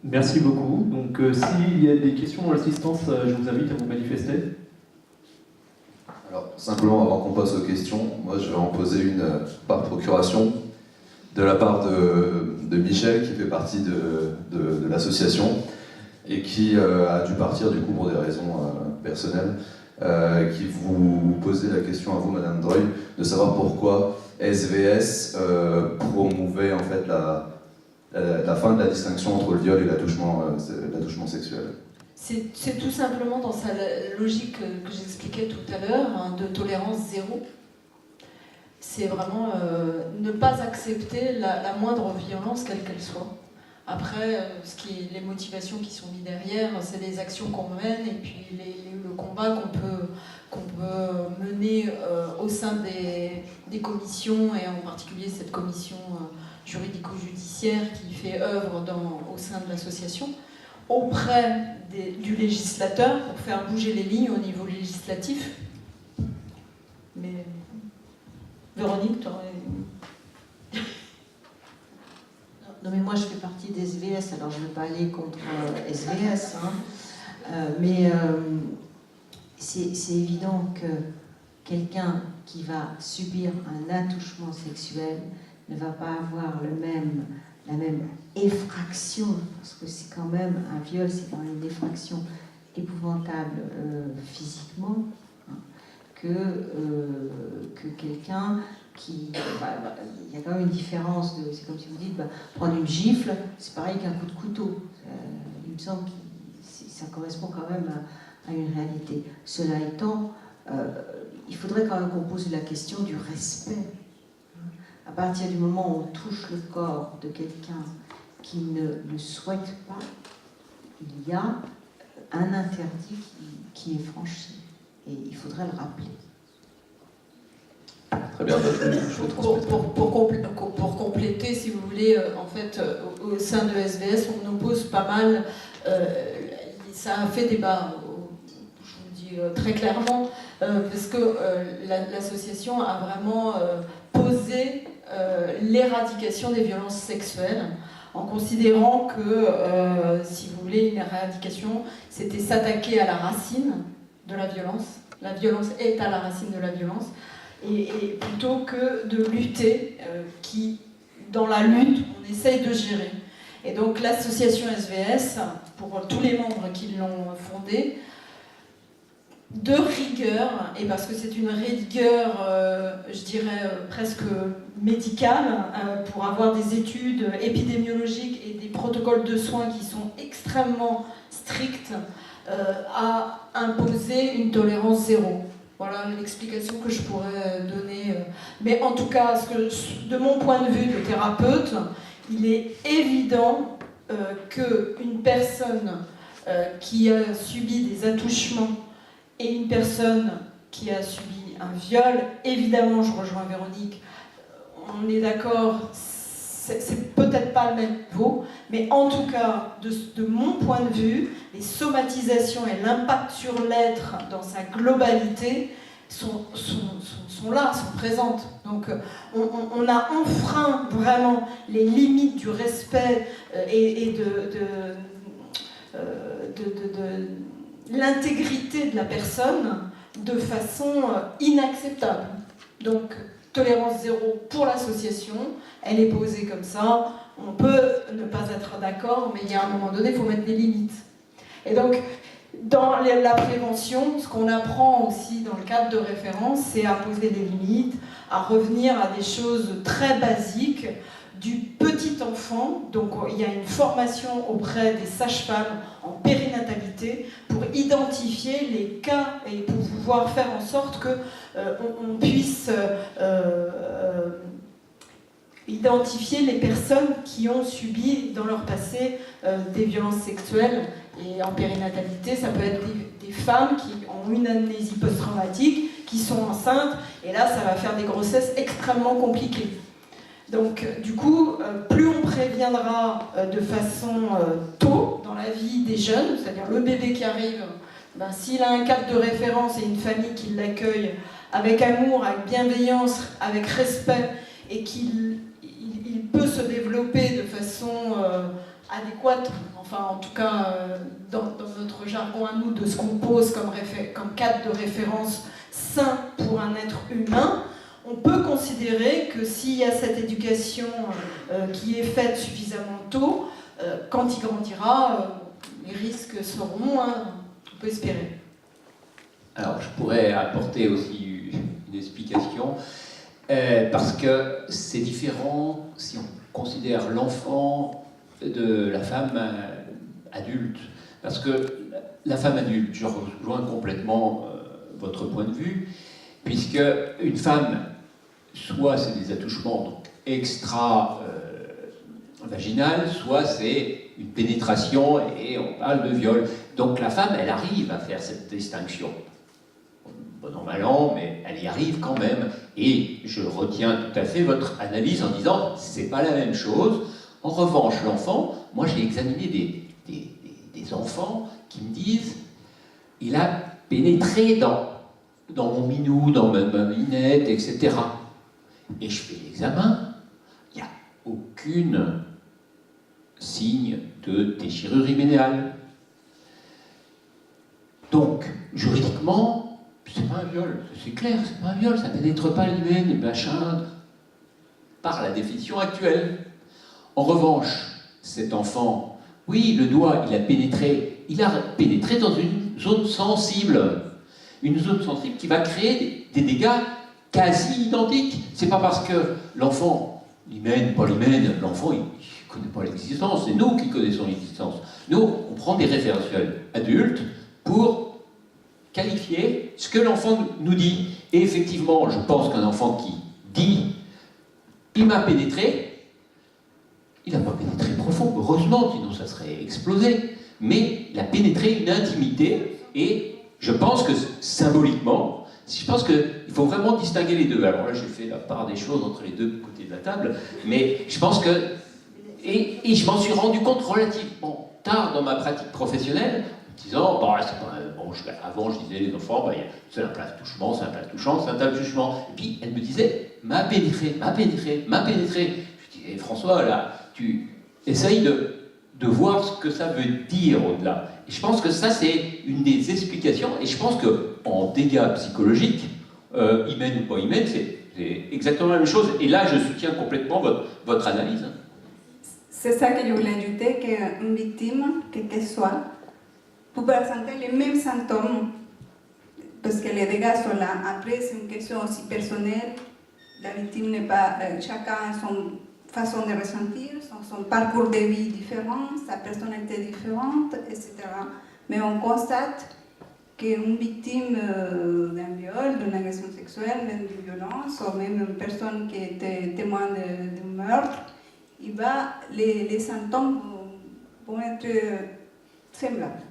Merci beaucoup. Donc, s'il y a des questions à l'assistance, je vous invite à vous manifester. Alors, simplement, avant qu'on passe aux questions, moi je vais en poser une par procuration de la part de Michel, qui fait partie de l'association et qui a dû partir du coup pour des raisons personnelles, qui vous posait la question à vous, Madame Droy, de savoir pourquoi SVS promouvait en fait la fin de la distinction entre le viol et l'attouchement sexuel. C'est tout simplement dans sa logique que j'expliquais tout à l'heure, hein, de tolérance zéro. C'est vraiment ne pas accepter la moindre violence, quelle qu'elle soit. Après, les motivations qui sont mises derrière, c'est les actions qu'on mène et puis le combat qu'on peut mener au sein des commissions, et en particulier cette commission juridico-judiciaire qui fait œuvre au sein de l'association, auprès du législateur pour faire bouger les lignes au niveau législatif. Mais Véronique, tu aurais... Non, mais moi je fais partie des SVS, alors je ne veux pas aller contre SVS, hein. Mais c'est évident que quelqu'un qui va subir un attouchement sexuel ne va pas avoir la même effraction, parce que c'est quand même un viol, c'est quand même une effraction épouvantable physiquement, hein, que quelqu'un qui... il y a quand même une différence, c'est comme si vous dites, prendre une gifle, c'est pareil qu'un coup de couteau. Il me semble que ça correspond quand même à une réalité. Cela étant, il faudrait quand même qu'on pose la question du respect. À partir du moment où on touche le corps de quelqu'un qui ne le souhaite pas, il y a un interdit qui est franchi. Et il faudrait le rappeler. Très bien, je vous transmets. Pour compléter, si vous voulez, en fait, au sein de SVS, on oppose pas mal, ça a fait débat, je vous le dis très clairement, parce que l'association a vraiment posé l'éradication des violences sexuelles, en considérant que, si vous voulez, une éradication, c'était s'attaquer à la racine de la violence. La violence est à la racine de la violence. Et plutôt que de lutter, dans la lutte, on essaye de gérer. Et donc l'association SVS, pour tous les membres qui l'ont fondée, de rigueur, et parce que c'est une rigueur, je dirais, presque médicale, pour avoir des études épidémiologiques et des protocoles de soins qui sont extrêmement stricts, a imposé une tolérance zéro. Voilà l'explication que je pourrais donner. Mais en tout cas, de mon point de vue de thérapeute, il est évident qu'une personne qui a subi des attouchements et une personne qui a subi un viol, évidemment, je rejoins Véronique, on est d'accord, c'est peut-être pas le même niveau, mais en tout cas, de mon point de vue, les somatisations et l'impact sur l'être dans sa globalité sont là, sont présentes. Donc on a enfreint vraiment les limites du respect et de l'intégrité de la personne de façon inacceptable. Donc tolérance zéro pour l'association, elle est posée comme ça, on peut ne pas être d'accord, mais il y a un moment donné, il faut mettre des limites. Et donc, dans la prévention, ce qu'on apprend aussi dans le cadre de référence, c'est à poser des limites, à revenir à des choses très basiques, du petit enfant. Donc il y a une formation auprès des sages-femmes en périnatalité pour identifier les cas et pour pouvoir faire en sorte que on puisse identifier les personnes qui ont subi dans leur passé des violences sexuelles. Et en périnatalité, ça peut être des femmes qui ont une amnésie post-traumatique, qui sont enceintes, et là ça va faire des grossesses extrêmement compliquées. Donc du coup, plus on préviendra de façon tôt dans la vie des jeunes, c'est-à-dire le bébé qui arrive, s'il a un cadre de référence et une famille qui l'accueille avec amour, avec bienveillance, avec respect, et qu'il peut se développer de façon adéquate, enfin en tout cas dans notre jargon à nous, de ce qu'on pose comme cadre de référence sain pour un être humain, on peut considérer que s'il y a cette éducation qui est faite suffisamment tôt, quand il grandira, les risques seront moins, on peut espérer. Alors, je pourrais apporter aussi une explication, parce que c'est différent si on considère l'enfant de la femme adulte. Parce que la femme adulte, je rejoins complètement votre point de vue, puisque une femme, soit c'est des attouchements donc, extra-vaginales, soit c'est une pénétration et on parle de viol. Donc la femme, elle arrive à faire cette distinction. Bon an, mal an, mais elle y arrive quand même. Et je retiens tout à fait votre analyse en disant c'est pas la même chose. En revanche, l'enfant, moi j'ai examiné des enfants qui me disent il a pénétré dans mon minou, dans ma minette, etc. Et je fais l'examen, il n'y a aucun signe de déchirure hyménéale. Donc, juridiquement, c'est pas un viol, c'est clair, c'est pas un viol, ça pénètre pas l'hymen, machin, par la définition actuelle. En revanche, cet enfant, oui, le doigt, il a pénétré dans une zone sensible. Une zone sensible qui va créer des dégâts quasi identiques. C'est pas parce que l'enfant, l'hymen, pas l'hymen, l'enfant, il ne connaît pas l'existence, c'est nous qui connaissons l'existence. Nous, on prend des référentiels adultes pour qualifier ce que l'enfant nous dit. Et effectivement, je pense qu'un enfant qui dit « il m'a pénétré », il n'a pas pénétré profond, heureusement, sinon ça serait explosé. Mais il a pénétré une intimité et je pense que symboliquement, il faut vraiment distinguer les deux. Alors là, j'ai fait la part des choses entre les deux côtés de la table, mais je pense que... Et je m'en suis rendu compte relativement tard dans ma pratique professionnelle, en disant, bon, c'est pas, bon avant je disais les enfants, c'est un plat touchement, c'est un plat touchant, c'est un tas de touchement. Et puis elle me disait, m'a pénétré. Je disais, François, là, tu essayes de voir ce que ça veut dire au-delà. Et je pense que ça, c'est une des explications, et je pense qu'en dégâts psychologiques, hymen ou pas hymen, c'est exactement la même chose. Et là, je soutiens complètement votre analyse. C'est ça que je voulais ajouter, qu'une victime, quelle qu'elle soit, peut présenter les mêmes symptômes, parce que les dégâts sont là. Après, c'est une question aussi personnelle. La victime n'est pas... chacun a son façon de ressentir, son parcours de vie différent, sa personnalité différente, etc. Mais on constate qu'une victime d'un viol, d'une agression sexuelle, même d'une violence, ou même une personne qui était témoin d'un meurtre, les symptômes vont être semblables.